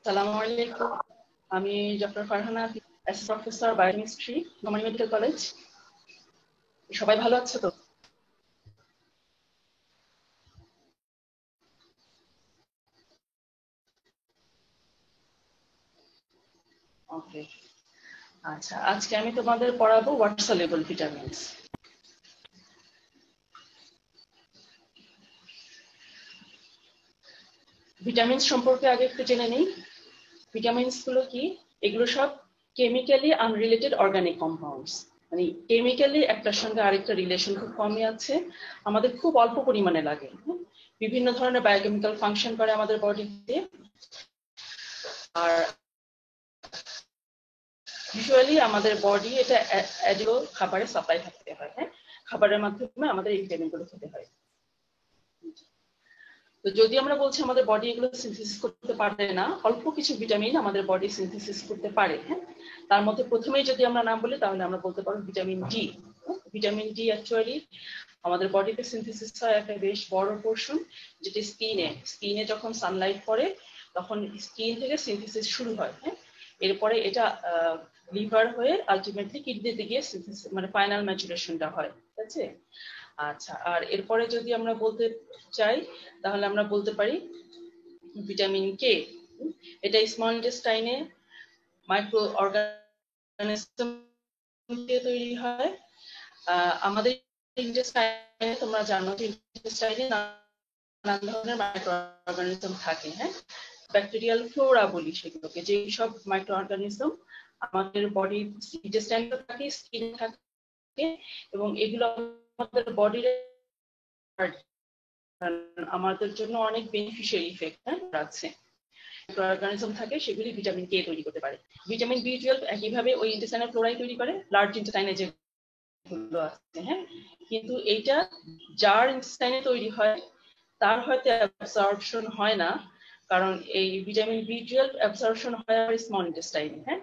আসসালামু আলাইকুম। আমি doctor Farhana, professor biochemistry, Nomani medical college. সবাই ভালো আছে তো? ওকে, আচ্ছা, আজকে আমি তোমাদের পড়াবো ওয়াটার সলিউবল ভিটামিনস। ভিটামিনস সম্পর্কে আগে একটু জেনে নিই। ভিটামিনস গুলো কি? এগুলো সব কেমিক্যালি আনরিলেটেড অর্গানিক কম্পাউন্ডস। মানে কেমিক্যালি একটার সঙ্গে আরেকটা রিলেশন খুব কমই আছে, আমাদের খুব অল্প পরিমাণে লাগে। বিভিন্ন ধরনের বায়োকেমিক্যাল ফাংশন করে আমাদের বডিতে। আর ইউজুয়ালি আমাদের বডি এটা অ্যাডিও খাবারের সাপ্লাই থাকতে হয়। হ্যাঁ, খাবারের মাধ্যমে আমাদের এই ভিটামিনগুলো খেতে হয়। তো যদি আমরা বলছি আমাদের বডি এগুলো সিনথেসিস করতে পারে না, অল্প কিছু ভিটামিন আমাদের বডি সিনথেসিস করতে পারে। হ্যাঁ, তার মধ্যে প্রথমেই যদি আমরা নাম বলি তাহলে আমরা বলতে পারবো vitamin D. Vitamin D actually আমাদের বডিতে সিনথেসিস হয় একটা বেশ বড় পোর্শন, যেটা স্কিনে যখন সানলাইট পড়ে তখন স্কিন থেকে সিনথেসিস শুরু হয়। হ্যাঁ, এরপরে এটা লিভার হয়ে আলটিমেটলি কিডনিতে গিয়ে সিনথেসিস মানে ফাইনাল ম্যাচুরেশনটা হয়। ঠিক আছে? আচ্ছা, আর এরপরে যদি আমরা বলতে চাই তাহলে আমরা বলতে পারি ভিটামিন কে। এটা স্মল ইন্টেস্টাইনে মাইক্রো অর্গানিজম দিয়ে তৈরি হয়। আমাদের ইন্টেস্টাইনে তোমরা জানো যে ইন্টেস্টাইনে নানান ধরনের মাইক্রো অর্গানিজম থাকে। হ্যাঁ, ব্যাকটেরিয়াল ফ্লোরা বলি সেগুলোকে, যে সব মাইক্রো অর্গানিজম আমাদের বডি ইন্টেস্টাইনে থাকে, স্কিনে থাকে, এবং এগুলো আমাদের বডির আমাদের জন্য অনেক বেনিফিশিয়ারি ইফেক্ট আছে। অর্গানিজম থাকে সেগুলি ভিটামিন কে তৈরি করতে পারে। ভিটামিন বি12 একইভাবে ওই ইন্টেস্টাইনাল ফ্লোরাই তৈরি করে, লার্জ ইন্টেস্টাইনে যেগুলো আছে। হ্যাঁ, কিন্তু এইটা যার ইন্টেস্টাইনে তৈরি হয় তার হয়তো অ্যাবসর্পশন হয় না, কারণ এই ভিটামিন বি12 অ্যাবসর্পশন হয় স্মল ইন্টেস্টাইনে। হ্যাঁ,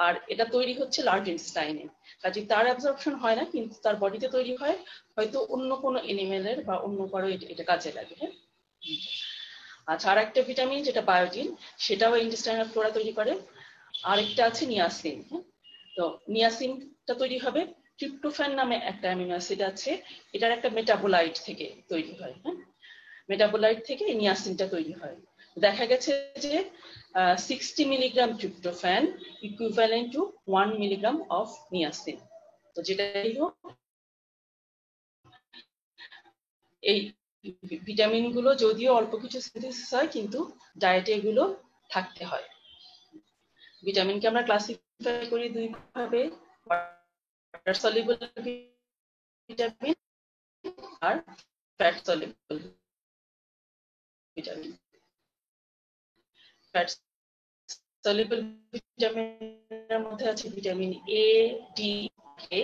আর এটা তৈরি হচ্ছে লার্জ ইন্টেস্টাইনে, কাজে তার অ্যাবসর্পশন হয় না, কিন্তু তার বডিতে তৈরি হয় হয়তো অন্য কোনো এনিমেলের বা অন্য কারো এটা কাজে লাগে। হ্যাঁ, আচ্ছা, আর একটা ভিটামিন যেটা বায়োটিন, সেটাও ইন্টেস্টাইনাল ফ্লোরা তৈরি করে। আরেকটা আছে নিয়াসিন। তো নিয়াসিনটা তৈরি হবে ট্রিপ্টোফ্যান নামে একটা অ্যামিনো অ্যাসিড আছে, এটার একটা মেটাবোলাইট থেকে তৈরি হয়। হ্যাঁ, মেটাবোলাইট থেকে নিয়াসিনটা তৈরি হয়। দেখা গেছে যে 60 milligram tryptophan equivalent to 1 milligram of niacin. তো যেটাই হোক, এই ভিটামিন গুলো যদিও অল্প কিছু সিনথেসিস হয়, কিন্তু ডায়েটে এগুলো থাকতে হয়। ভিটামিনকে আমরা ক্লাসিফাই করি দুই ভাবে, ওয়াটার সলিউবল ভিটামিন আর fat soluble vitamin. Fat soluble ভিটামিনের মধ্যে আছে vitamin A, D, K.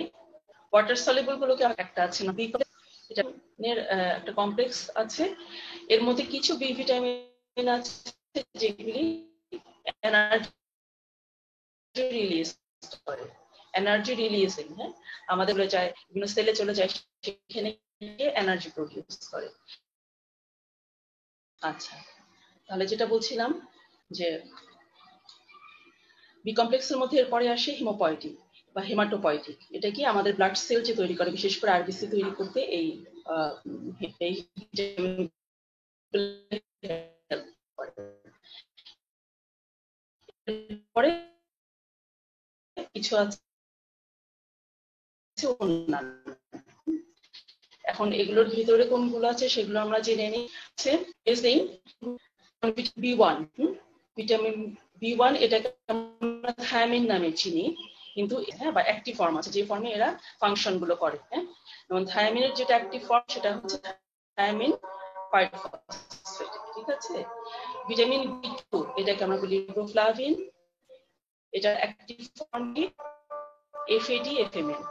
Water soluble গুলোকে একটা আছে না, ভিটামিনের একটা কমপ্লেক্স আছে, এর মধ্যে কিছু বি ভিটামিন আছে যেগুলি এনার্জি রিলিজ করে, এনার্জি রিলিজিং। হ্যাঁ, আমাদের চলে যায় বিভিন্ন সেলে চলে যায়, সেখানে গিয়ে এনার্জি প্রডিউস করে। আচ্ছা, তাহলে যেটা বলছিলাম যে বি কমপ্লেক্সের মধ্যে এরপরে আসে হিমোপয়েটিক বা হেমাটোপয়েটিক। এটা কি আমাদের ব্লাড সেল যে তৈরি করে, বিশেষ করে আরবিসি তৈরি করতে এই পরে কিছু আছে অন্যান্য। এখন এগুলোর ভিতরে কোনগুলো আছে সেগুলো আমরা জেনে নিই। বি1, ভিটামিন বি1, এটাকে আমরা থায়ামিন নামে চিনি, কিন্তু হ্যাঁ বা অ্যাক্টিভ ফর্ম আছে যে ফর্মে এরা ফাংশন গুলো করে। হ্যাঁ, যেমন থায়ামিনের যেটা অ্যাক্টিভ ফর্ম সেটা হচ্ছে থায়ামিন পাইরোফসফেট। ঠিক আছে? ভিটামিন বি2 এটাকে আমরা বলি রিবোফ্লাভিন, এটার অ্যাক্টিভ ফর্ম কি FAD FMN,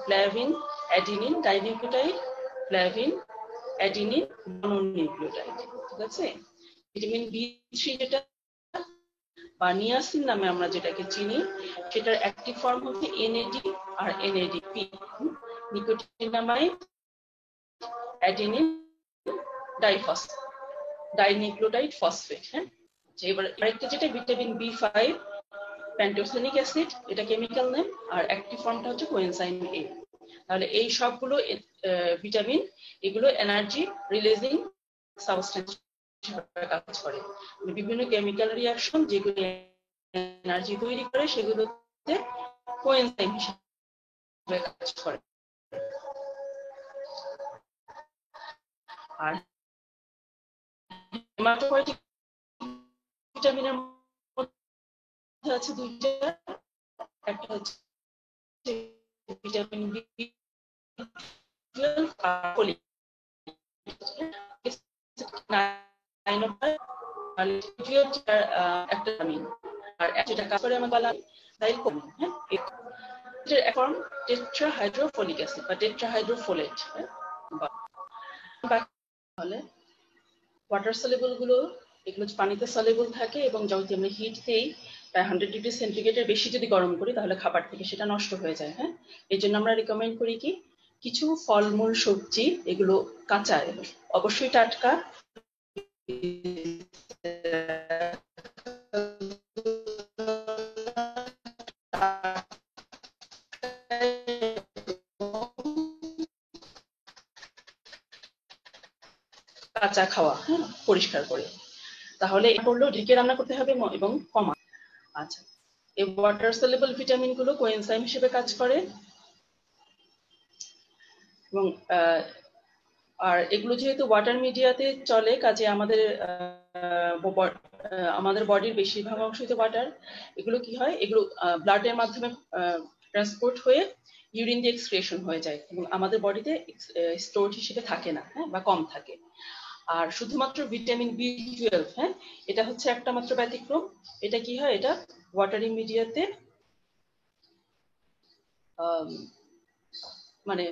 flavin adenine dinucleotide, flavin adenine mononucleotide. ঠিক আছে? ভিটামিন বি3 যেটা বা নিয়াসিন নামে আমরা যেটাকে চিনি, সেটার অ্যাক্টিভ ফর্ম হচ্ছে এনএডি আর NADP, nicotinamide adenine dinucleotide phosphate. হ্যাঁ, এবার আরেকটা যেটা ভিটামিন B5 প্যান্টোথেনিক অ্যাসিড, এটা কেমিক্যাল নেম, আর অ্যাক্টিভ ফর্মটা হচ্ছে কোএনজাইম A। তাহলে এই সবগুলো ভিটামিন এগুলো এনার্জি রিলিজিং সাবস্টেন্স হিসেবে কাজ করে। বিভিন্ন কেমিক্যাল রিঅ্যাকশন যেগুলো এনার্জি তৈরি করে সেগুলোতে কোএনজাইম হিসেবে কাজ করে। আর হেমাটোপয়েটিক ভিটামিনের মধ্যে আছে দুইটা, একটা হচ্ছে ভিটামিন B12 আর ফলিক একটা ভিটামিন, আর যেটা কাজ করে আমরা বললাম ডাইলকোমিন। হ্যাঁ, এটার ফর্ম টেট্রাহাইড্রোফোলিক অ্যাসিড বা টেট্রাহাইড্রোফোলেট। তাহলে ওয়াটার সলিউবল গুলো এগুলো পানিতে সলিউবল থাকে, এবং যদি আমরা হিট দেই প্রায় 100 ডিগ্রি সেন্টিগ্রেডের বেশি যদি গরম করি তাহলে খাবার থেকে সেটা নষ্ট হয়ে যায়। হ্যাঁ, এই জন্য আমরা রিকমেন্ড করি কি কিছু ফলমূল সবজি এগুলো কাঁচা অবশ্যই টাটকা কাঁচা খাওয়া, হ্যাঁ, পরিষ্কার করে। তাহলে এটা করলেও ঢেকে রান্না করতে হবে এবং কমা। আচ্ছা, এই ওয়াটার সলিউবল ভিটামিন গুলো কোএনজাইম হিসেবে কাজ করে, এবং আর এগুলো যেহেতু ওয়াটার মিডিয়াতে চলে কাজে আমাদের বডির বেশিরভাগ অংশই তো ওয়াটার। এগুলো কি হয়, এগুলো ব্লাডের মাধ্যমে ট্রান্সপোর্ট হয়ে ইউরিন দিয়ে এক্সক্রিশন হয়ে যায়, এবং আমাদের বডিতে স্টোর হিসেবে থাকে না, হ্যাঁ, বা কম থাকে। আর শুধুমাত্র ভিটামিন B12, হ্যাঁ, এটা হচ্ছে একটা মাত্র ব্যতিক্রম। এটা কি হয়, এটা ওয়াটারি মিডিয়াতে মানে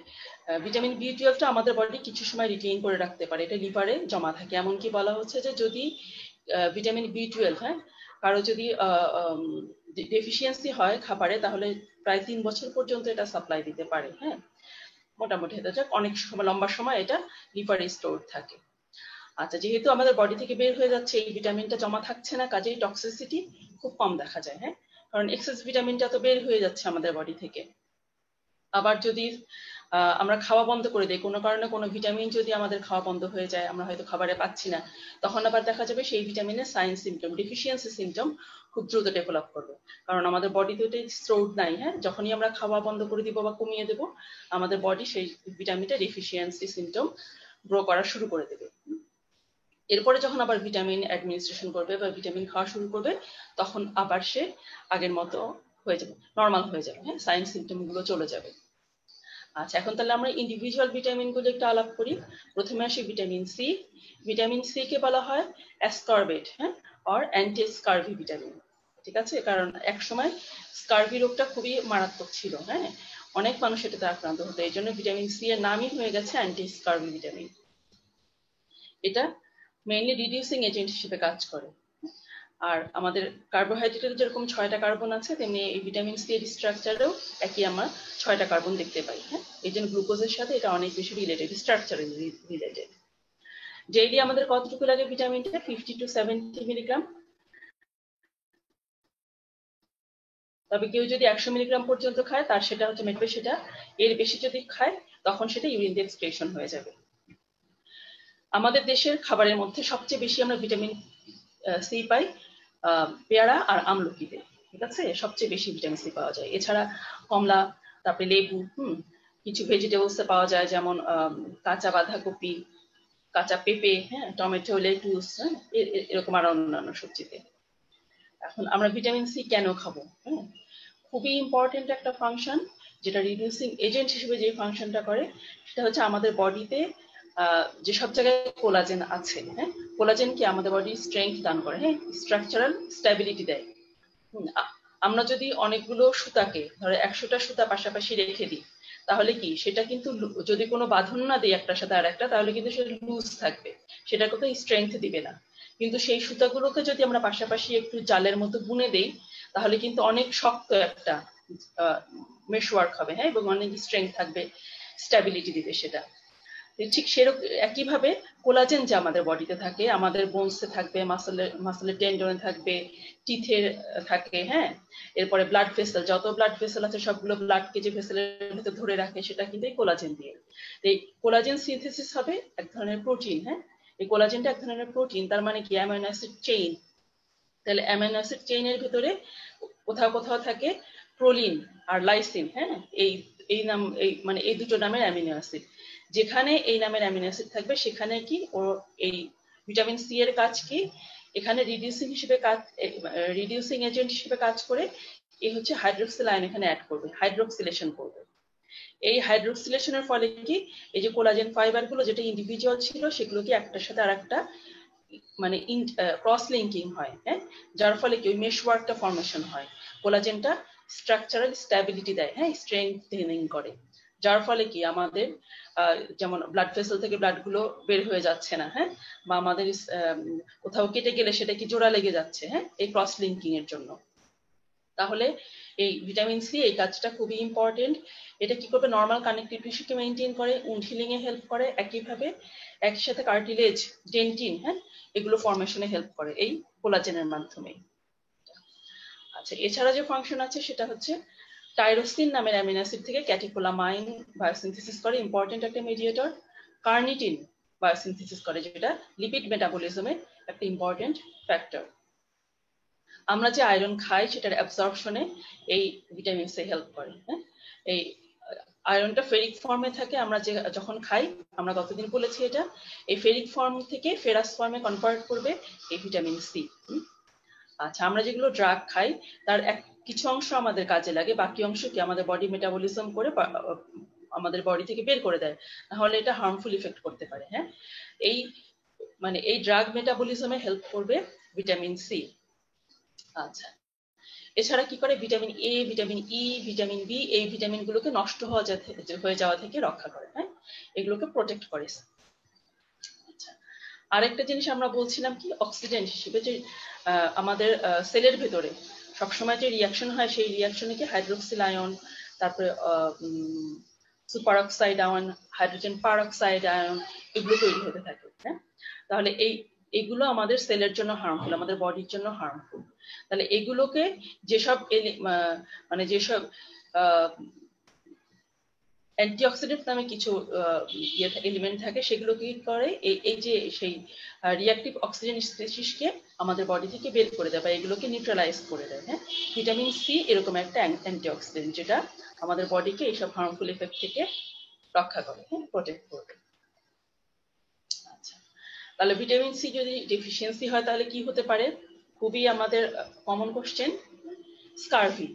ভিটামিন B12টা আমাদের বডি কিছু সময় রিটেইন করে রাখতে পারে, এটা লিভারে জমা থাকে। এমনকি বলা হচ্ছে যে যদি ভিটামিন B12, হ্যাঁ, কারো যদি ডেফিসিয়েন্সি হয় খাবারে, তাহলে প্রায় 3 বছর পর্যন্ত এটা সাপ্লাই দিতে পারে। হ্যাঁ, মোটামুটি এটা অনেক সময় লম্বা সময় এটা লিভারে স্টোর থাকে। আচ্ছা, যেহেতু আমাদের বডি থেকে বের হয়ে যাচ্ছে এই ভিটামিনটা জমা থাকছে না, কাজেই টক্সিসিটি খুব কম দেখা যায়। হ্যাঁ, কারণ এক্সেস ভিটামিনটা তো বের হয়ে যাচ্ছে আমাদের বডি থেকে। আবার যদি আমরা খাওয়া বন্ধ করে দিই, কোনো কারণে কোনো ভিটামিন যদি আমাদের খাওয়া বন্ধ হয়ে যায়, আমরা হয়তো খাবারে পাচ্ছি না, তখন আবার দেখা যাবে সেই ভিটামিনের সাইন সিমটম, ডেফিসিয়েন্সি সিমটম খুব দ্রুত ডেভেলপ করবে, কারণ আমাদের বডিতে ওটা স্টোরড নাই। হ্যাঁ, যখনই আমরা খাওয়া বন্ধ করে দিব বা কমিয়ে দেব, আমাদের বডি সেই ভিটামিনটা ডেফিসিয়েন্সি সিমটম গ্রো করা শুরু করে দেবে। এরপরে যখন আবার ভিটামিন অ্যাডমিনিস্ট্রেশন করবে বা ভিটামিন খাওয়া শুরু করবে, তখন আবার সে আগের মতো হয়ে যাবে, নর্মাল হয়ে যাবে। হ্যাঁ, সাইন সিমটম গুলো চলে যাবে। আচ্ছা, এখন তাহলে আমরা ইন্ডিভিজুয়াল ভিটামিন গুলো একটু আলাপ করি। প্রথমে আসি vitamin C. Vitamin C K বলা হয় অ্যাসকর্বেট, হ্যাঁ, অর অ্যান্টি স্কারভি ভিটামিন। ঠিক আছে, কারণ এক সময় স্কারভি রোগটা খুবই মারাত্মক ছিল। হ্যাঁ, অনেক মানুষ এটাতে আক্রান্ত হতো, এই জন্য ভিটামিন সি এর নামই হয়ে গেছে অ্যান্টি স্কারভি ভিটামিন। এটা মেইনলি রিডিউসিং এজেন্ট হিসেবে কাজ করে। আর আমাদের কার্বোহাইড্রেটের যেরকম 6টা কার্বন আছে, তেমনি এই ভিটামিন সি এর স্ট্রাকচারেও একই আমরা 6টা কার্বন দেখতে পাই। হ্যাঁ, এই জন্য গ্লুকোজের সাথে এটা অনেক বেশি রিলেটেড, স্ট্রাকচারে রিলেটেড। ডেইলি আমাদের কতটুকু লাগে ভিটামিনটা? 50 to 70 মিলিগ্রাম। তবে কেউ যদি 100 মিলিগ্রাম পর্যন্ত খায় তার সেটা হচ্ছে মেটবে, সেটা এর বেশি যদি খায় তখন সেটা ইউরিন দিয়ে এক্সক্রিশন হয়ে যাবে। আমাদের দেশের খাবারের মধ্যে সবচেয়ে বেশি আমরা ভিটামিন সি পাই পেয়ারা আর আমলকিতে। ঠিক আছে, সবচেয়ে বেশি ভিটামিন সি পাওয়া যায়। এছাড়া কমলা, তারপরে লেবু, কিছু ভেজিটেবলসে পাওয়া যায়, যেমন কাঁচা বাঁধাকপি, কাঁচা পেঁপে, হ্যাঁ, টমেটো, লেটুস, হ্যাঁ, এরকম আরো অন্যান্য সবজিতে। এখন আমরা ভিটামিন সি কেন খাবো? হ্যাঁ, খুবই ইম্পর্টেন্ট একটা ফাংশন, যেটা রিডিউসিং এজেন্ট হিসেবে যে ফাংশনটা করে সেটা হচ্ছে আমাদের বডিতে যেসব জায়গায় কোলাজেন আছে, হ্যাঁ, কোলাজেন কি আমাদের বডি স্ট্রেংথ দান করে, হ্যাঁ, স্ট্রাকচারাল স্ট্যাবিলিটি দেয়। আমরা যদি অনেকগুলো সুতাকে ধরো 100টা সুতা পাশাপাশি রেখে দিই, তাহলে কি সেটা কিন্তু যদি কোনো বাঁধন না দিই একটার সাথে আর একটা, তাহলে কিন্তু সেটা লুজ থাকবে, সেটা কোথাও স্ট্রেংথ দিবে না। কিন্তু সেই সুতাগুলোকে যদি আমরা পাশাপাশি একটু জালের মতো বুনে দেই, তাহলে কিন্তু অনেক শক্ত একটা মেশওয়ার্ক হবে, হ্যাঁ, এবং অনেক স্ট্রেংথ থাকবে, স্ট্যাবিলিটি দিবে সেটা। ঠিক সেরকম একইভাবে কোলাজেন যে আমাদের বডিতে থাকে, আমাদের বোনসে থাকবে, মাসলের টেন্ডনে থাকবে, টিথের থাকে, হ্যাঁ। এরপরে ব্লাড ভেসেল, যত ব্লাড ভেসেল আছে সবগুলো ব্লাডকে যে ভেসেলের ভিতরে ধরে রাখে সেটা কিন্তু এই কোলাজেন দিয়ে। এই কোলাজেন সিনথেসিস হবে এক ধরনের প্রোটিন, হ্যাঁ। এই কোলাজেনটা এক ধরনের প্রোটিন, তার মানে কি অ্যামাইনো অ্যাসিড চেইন। তাহলে অ্যামাইনো অ্যাসিড চেইনের ভিতরে কোথাও কোথাও থাকে প্রোলিন আর লাইসিন, হ্যাঁ। এই এই নাম এই মানে এই দুটো নামের অ্যামিনো অ্যাসিড। যেখানে এই নামের অ্যামিনো অ্যাসিড থাকবে সেখানে কি ও এই ভিটামিন সি এর কাজ কি, এখানে রিডিউসিং এজেন্ট হিসেবে কাজ করে এই হচ্ছে হাইড্রোক্সিল আয়ন এখানে অ্যাড করবে, হাইড্রোক্সিলেশন করবে। এই হাইড্রোক্সিলেশনের ফলে কি এই যে কোলাজেন ফাইবার গুলো যেটা ইন্ডিভিজুয়াল ছিল সেগুলো কি একটার সাথে আরেকটা মানে ক্রস লিঙ্কিং হয়, হ্যাঁ। যার ফলে কি ওই মেশ ওয়ার্কটা ফর্মেশন হয়, কোলাজেনটা স্ট্রাকচারাল স্ট্যাবিলিটি দেয়, হ্যাঁ, স্ট্রেংথেনিং করে। যার ফলে কি আমাদের যেমন ব্লাড ভেসেল থেকে ব্লাড গুলো বের হয়ে যাচ্ছে না, হ্যাঁ, বা আমাদের কোথাও কেটে গেলে সেটা কি জোড়া লেগে যাচ্ছে, হ্যাঁ, এই ক্রস লিঙ্কিং এর জন্য। তাহলে এই ভিটামিন সি এই কাজটা খুবই ইম্পর্টেন্ট। এটা কি করবে, নর্মাল কানেকটিভ টিস্যুকে মেইনটেইন করে, উন্ড হিলিং এ হেল্প করে, একইভাবে একই সাথে কার্টিলেজ, ডেন্টিন, হ্যাঁ, এগুলো ফর্মেশনে হেল্প করে এই কোলাজেনের মাধ্যমে। আচ্ছা, এছাড়া যে ফাংশন আছে সেটা হচ্ছে টাইরোসিন নামের অ্যামিনো অ্যাসিড থেকে ক্যাটিকোলামাইন বায়োসিনথেসিস করে, ইম্পর্টেন্ট একটা মিডিয়েটর। কার্নিটিন বায়োসিনথেসিস করে, যেটা লিপিড মেটাবলিজমে একটা ইম্পর্টেন্ট ফ্যাক্টর। আমরা যে আয়রন খাই সেটার অ্যাবজর্পশনে এই ভিটামিন সি হেল্প করে, হ্যাঁ। এই আয়রনটা ফেরিক ফর্মে থাকে, আমরা যে যখন খাই, আমরা গতদিন বলেছি এটা, এই ফেরিক ফর্ম থেকে ফেরাস ফর্মে কনভার্ট করবে এই ভিটামিন সি। আচ্ছা, আমরা যেগুলো ড্রাগ খাই তার কিছু অংশ আমাদের কাজে লাগে, বাকি অংশ কি আমাদের বডি মেটাবলিজম করে আমাদের বডি থেকে বের করে দেয়, তাহলে এটা হার্মফুল ইফেক্ট করতে পারে, হ্যাঁ। এই মানে এই ড্রাগ মেটাবলিজমে হেল্প করবে ভিটামিন সি। আচ্ছা, এছাড়া কি করে, vitamin A, vitamin E, vitamin B, এই ভিটামিন গুলোকে নষ্ট হয়ে যাওয়া থেকে রক্ষা করে, হ্যাঁ, এগুলোকে প্রোটেক্ট করে। আচ্ছা, আরেকটা জিনিস আমরা বলছিলাম কি, অক্সিডেন্ট হিসেবে যে আমাদের সেলের ভেতরে সবসময় যে রিয়াকশন হয় সেই রিয়াকশনে কি হাইড্রোক্সিল আয়ন, তারপরে super oxide ion, hydrogen peroxide ion, এগুলো তৈরি হতে থাকে, হ্যাঁ। তাহলে এইগুলো আমাদের সেলের জন্য হার্মফুল, আমাদের বডির জন্য হার্মফুল। তাহলে এগুলোকে যেসব মানে যেসব অ্যান্টিঅক্সিডেন্ট নামে কিছু এলিমেন্ট থাকে সেগুলো কি করে, এই যে সেই রিঅ্যাক্টিভ অক্সিজেন স্পিসিসকে আমাদের বডি থেকে বের করে দেয় বা এগুলোকে নিউট্রালাইজ করে দেয়, হ্যাঁ। ভিটামিন সি এরকম একটা অ্যান্টিঅক্সিডেন্ট যেটা আমাদের বডিকে এইসব হার্মফুল এফেক্ট থেকে রক্ষা করে, হ্যাঁ, প্রোটেক্ট করবে। আচ্ছা, তাহলে ভিটামিন সি যদি ডেফিসিয়েন্সি হয় তাহলে কি হতে পারে, খুবই আমাদের কমন কোশ্চেন, স্কারভি।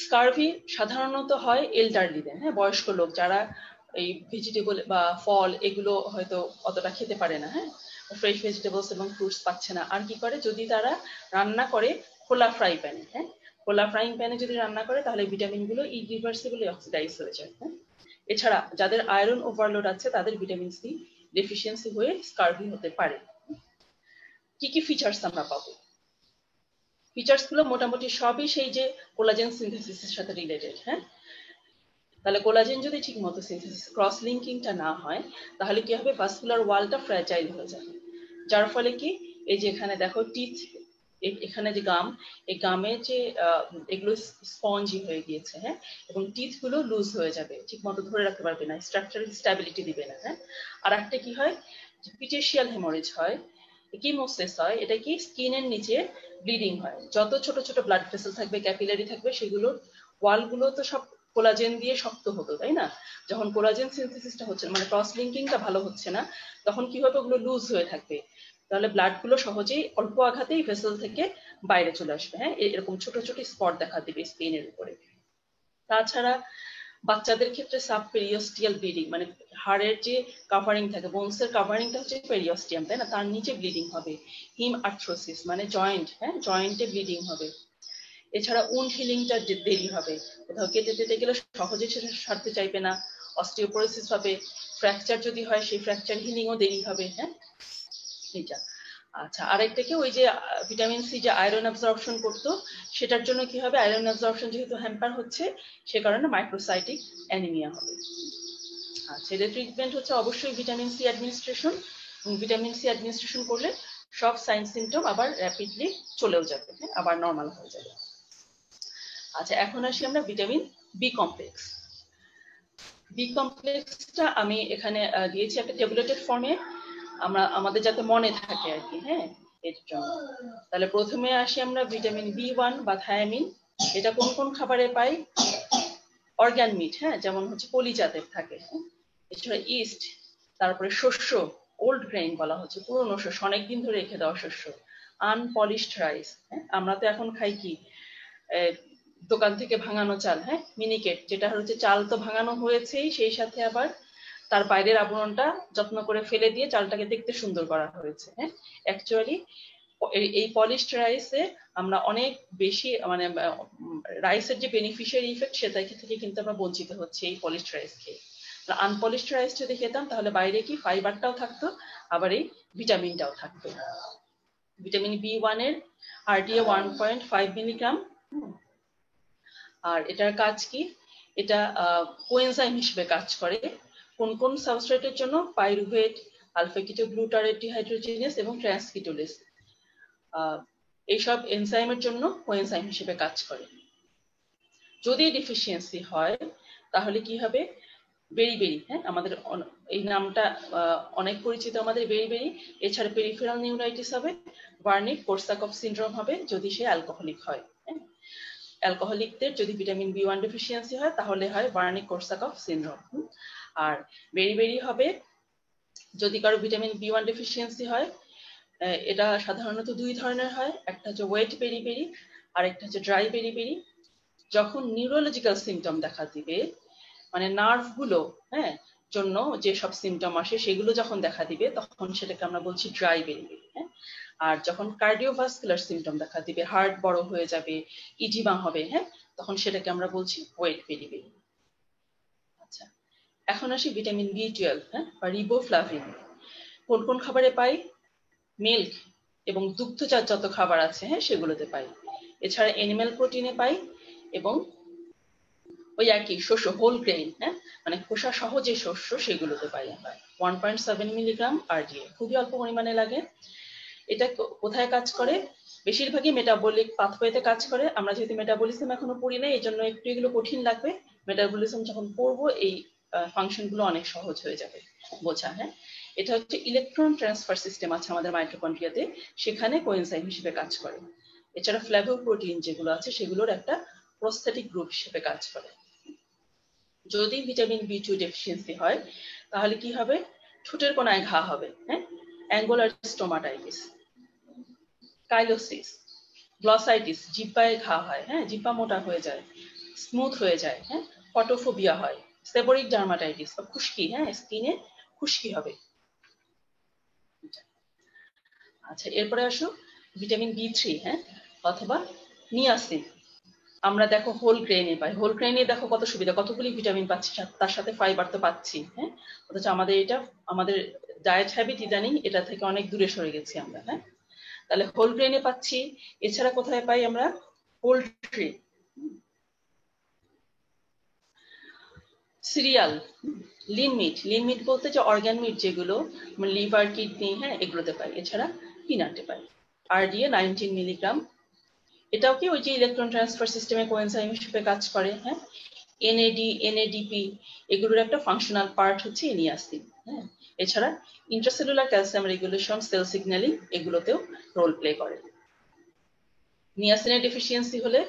স্কারভি সাধারণত হয় এল্ডারলিদের, হ্যাঁ, বয়স্ক লোক যারা এই ভেজিটেবল বা ফল এগুলো হয়তো অতটা খেতে পারে না, হ্যাঁ, ফ্রেশ ভেজিটেবলস এবং ফ্রুটস পাচ্ছে না। আর কি করে, যদি তারা রান্না করে খোলা ফ্রাই প্যানে, হ্যাঁ, খোলা ফ্রাইং প্যানে যদি রান্না করে তাহলে ভিটামিন গুলো ইরিভার্সিবলি অক্সিডাইজ হয়ে যায়, হ্যাঁ। এছাড়া যাদের আয়রন ওভারলোড আছে তাদের ভিটামিন সি ডেফিসিয়েন্সি হয়ে স্কারভি হতে পারে। কি কি ফিচার্স আমরা পাবো, ফিচার্স গুলো মোটামুটি সবই সেই যে কোলাজেন সিনথেসিসের সাথে রিলেটেড, হ্যাঁ। তাহলে কোলাজেন যদি ঠিক মতো সিনথেসিস ক্রস লিঙ্কিংটা না হয় তাহলে কি হবে, ভাস্কুলার ওয়ালটা ফ্র্যাজাইল হয়ে যাবে, যার ফলে কি এই যে এখানে দেখো টিথ, এখানে যে গাম, এই গামে যে এগুলো স্পঞ্জি হয়ে গিয়েছে, হ্যাঁ, এবং টিথ গুলো লুজ হয়ে যাবে, ঠিক মতো ধরে রাখতে পারবে না, স্ট্রাকচারাল স্ট্যাবিলিটি দিবে না, হ্যাঁ। আর একটা কি হয়, পিটেশিয়াল হেমোরেজ হয়, কিমোসিস হয়, এটা কি স্কিনের নিচে ব্লিডিং হয়, যত ছোট ছোট ব্লাড ভেসেল থাকবে, ক্যাপিলারি থাকবে, সেগুলোর ওয়ালগুলো তো সব কোলাজেন দিয়ে শক্ত হতো, তাই না। যখন কোলাজেন সিনথেসিসটা হচ্ছে মানে ক্রস লিঙ্কিংটা ভালো হচ্ছে না, তখন কি হবে, ওগুলো লুজ হয়ে থাকবে, তাহলে ব্লাড গুলো সহজেই অল্প আঘাতেই ভেসেল থেকে বাইরে চলে আসবে, হ্যাঁ, এরকম ছোট ছোট স্পট দেখা দিবে স্কিনের উপরে। তাছাড়া বাচ্চাদের ক্ষেত্রে সাব পেরিওস্টিয়াল ব্লিডিং, মানে হাড়ের যে কাভারিং থাকে, বোনসের কাভারিংটা হচ্ছে পেরিওস্টিয়াম, তাই না, তার নিচে ব্লিডিং হবে। হিম আর্থ্রোসিস মানে জয়েন্ট, হ্যাঁ, জয়েন্টে ব্লিডিং হবে। এছাড়া উন্ড হিলিংটা দেরি হবে, কোথাও কেটে টেটে গেলে সহজে সেটা সারতে চাইবে না, অস্টিওপোরোসিস হবে, ফ্র্যাকচার যদি হয় সেই ফ্র্যাকচার হিলিংও দেরি হবে, হ্যাঁ, এটা। আচ্ছা, আরেকটা কি, ওই যে ভিটামিন সি যে আয়রন অ্যাবজর্পশন করতো সেটার জন্য কি হবে, আয়রন অ্যাবজর্পশন যেহেতু হ্যাম্পার হচ্ছে সে কারণে মাইক্রোসাইটিক অ্যানিমিয়া হবে। আচ্ছা, এর ট্রিটমেন্ট হচ্ছে অবশ্যই vitamin C administration. Vitamin C administration করলে সব সাইন সিমটম আবার র্যাপিডলি চলেও যাবে, আবার নর্মাল হয়ে যাবে। আচ্ছা, এখন আসি আমরা ভিটামিন বি কমপ্লেক্স। বি কমপ্লেক্সটা আমি এখানে দিয়েছি একটা ট্যাবলেটেড ফর্মে, আমাদের যাতে মনে থাকে আর কি, হ্যাঁ, এর জন্য। তাহলে প্রথমে আসি আমরা ভিটামিন বি1 বা থায়ামিন। এটা কোন কোন খাবারে পাই? অর্গান মিট, হ্যাঁ, যেমন হচ্ছে পলি জাতের থাকে, এছাড়া ইস্ট, তারপরে শস্য, ওল্ড গ্রেইন বলা হচ্ছে, পুরনো শস্য, অনেকদিন ধরে রেখে দেওয়া শস্য, আনপলিশড রাইস, হ্যাঁ, আমরা তো এখন খাই কি দোকান থেকে ভাঙানো চাল, হ্যাঁ, মিনিকেট, যেটা হচ্ছে চাল তো ভাঙানো হয়েছেই, সেই সাথে আবার তার বাইরের আবরণটা যত্ন করে ফেলে দিয়ে চালটাকে দেখতে সুন্দর করা হয়েছে, হ্যাঁ। অ্যাকচুয়ালি এই পলিশড রাইসে আমরা অনেক বেশি মানে রাইসের যে বেনিফিশিয়ারি ইফেক্ট সেটা থেকে কিন্তু আমরা বঞ্চিত হচ্ছে এই পলিশড রাইস খেয়ে। আনপলিশড রাইস যদি খেতাম তাহলে বাইরে কি ফাইবারটাও থাকতো, আবার এই ভিটামিনটাও থাকতো। ভিটামিন বি1 এর আরডিএ 1.5 মিলিগ্রাম। আর এটার কাজ কি? এটা কোএনজাইম হিসেবে কাজ করে কোন কোন সাবস্ট্রেটের জন্য? পাইরুভেট, আলফা কিটো গ্লুটারেট ডিহাইড্রোজিনেস এবং ট্রান্সকিটোলেস। এইসব এনজাইমের জন্য কোএনজাইম হিসেবে কাজ করে। যদি ডেফিসিয়েন্সি হয় তাহলে কি হবে? বেরিবেরি, হ্যাঁ, আমাদের এই নামটা অনেক পরিচিত আমাদের বেরিবেরি। এছাড়া পেরিফেরাল নিউরাইটিস হবে, ওয়ার্নিক কোরসাকফ সিনড্রোম হবে যদি সে অ্যালকোহলিক হয়। অ্যালকোহলিকদের যদি ভিটামিন বি1 ডেফিসিয়েন্সি হয় তাহলে হয় ওয়ার্নিক কোরসাকফ সিনড্রোম। আর বেরিবেরি হবে যদি কারো ভিটামিন বি1 ডেফিসিয়েন্সি হয়। এটা সাধারণত দুই ধরনের হয়, একটা হচ্ছে ওয়েট বেরিবেরি আর একটা হচ্ছে ড্রাই বেরিবেরি। যখন নিউরোলজিক্যাল সিমটম দেখা দিবে, মানে নার্ভ গুলো, হ্যাঁ, জন্য যে সব সিমটম আসে সেগুলো যখন দেখা দিবে তখন সেটাকে আমরা বলছি ড্রাই বেরিবেরি, হ্যাঁ। আর যখন কার্ডিওভাস্কুলার সিমটম দেখা দিবে, হার্ট বড় হয়ে যাবে, ইডিমা হবে, হ্যাঁ, তখন সেটাকে আমরা বলছি ওয়েট বেরিবেরি। আচ্ছা, এখন আসি ভিটামিন বি12, হ্যাঁ, বা রিবোফ্লাভিন। কোন কোন খাবারে পাই? মিল্ক এবং দুগ্ধজাত যত খাবার আছে, হ্যাঁ, সেগুলোতে পাই। এছাড়া এনিম্যাল প্রোটিনে পাই এবং ওই একই শস্য, হোল গ্রেইন, হ্যাঁ, মানে খোসা সহ যে শস্য সেগুলোতে পাই আমরা। 1.7 মিলিগ্রাম আরডিএ, খুবই অল্প পরিমাণে লাগে। এটা কোথায় কাজ করে? বেশিরভাগই মেটাবলিক পাথওয়েতে কাজ করে। আমরা যেহেতু মেটাবলিজম এখনো পড়ি নাই, এই জন্য একটু এগুলো কঠিন লাগবে। মেটাবলিজম যখন পড়বো এই ফাংশনগুলো অনেক সহজ হয়ে যাবে বোঝা, হ্যাঁ। এটা হচ্ছে ইলেকট্রন ট্রান্সফার সিস্টেম আছে আমাদের মাইটোকন্ড্রিয়াতে, সেখানে কোএনজাইম হিসেবে কাজ করে। এছাড়া ফ্ল্যাভোপ্রোটিন যেগুলো আছে সেগুলোর একটা প্রস্থেটিক গ্রুপ হিসেবে কাজ করে। যদি ভিটামিন বি2 ডেফিসিয়েন্সি হয় তাহলে কি হবে? ঠোঁটের কোনায় ঘা হবে, হ্যাঁ, অ্যাঙ্গুলার স্টোমাটাইটিস, কাইলোসিস, গ্লসাইটিস, জিহ্বায় ঘা হয়, হ্যাঁ, জিহ্বা মোটা হয়ে যায়, স্মুথ হয়ে যায়, হ্যাঁ, ফটোফোবিয়া হয়, সেবোরিক ডার্মাটাইটিস বা খুশকি, হ্যাঁ, স্কিনে খুশকি হবে। আচ্ছা, এরপরে আসো ভিটামিন বি3, হ্যাঁ, অথবা নিয়াসিন। আমরা দেখো হোল গ্রেইনে পাই, হোল গ্রেইনে দেখো কত সুবিধা, কতগুলি ভিটামিন পাচ্ছি, তার সাথে ফাইবার তো পাচ্ছি, হ্যাঁ। অথচ আমাদের ডায়েট হ্যাবিট ইদানিং এটা থেকে অনেক দূরে সরে গেছি আমরা, হ্যাঁ। তাহলে হোল গ্রেইনে পাচ্ছি। এছাড়া কোথায় পাই আমরা? পোল্ট্রি, সিরিয়াল, লিন মিট বলতে যে অর্গান মিট যেগুলো লিভার, কিডনি, হ্যাঁ, এগুলোতে পাই। এছাড়া পিনাটে পাই। RDA 19 milligram. এটাও কি ওই যে ইলেকট্রন ট্রান্সফার সিস্টেমে কোএনজাইম হিসেবে কাজ করে, হ্যাঁ। এনএডি, এনএডিপি এগুলোর একটা ফাংশনাল পার্ট হচ্ছে নিয়াসিন, হ্যাঁ। এছাড়া intracellular calcium regulation, cell signalling এগুলোতেও রোল প্লে করে। নিয়াসিনের ডেফিসিয়েন্সি হলে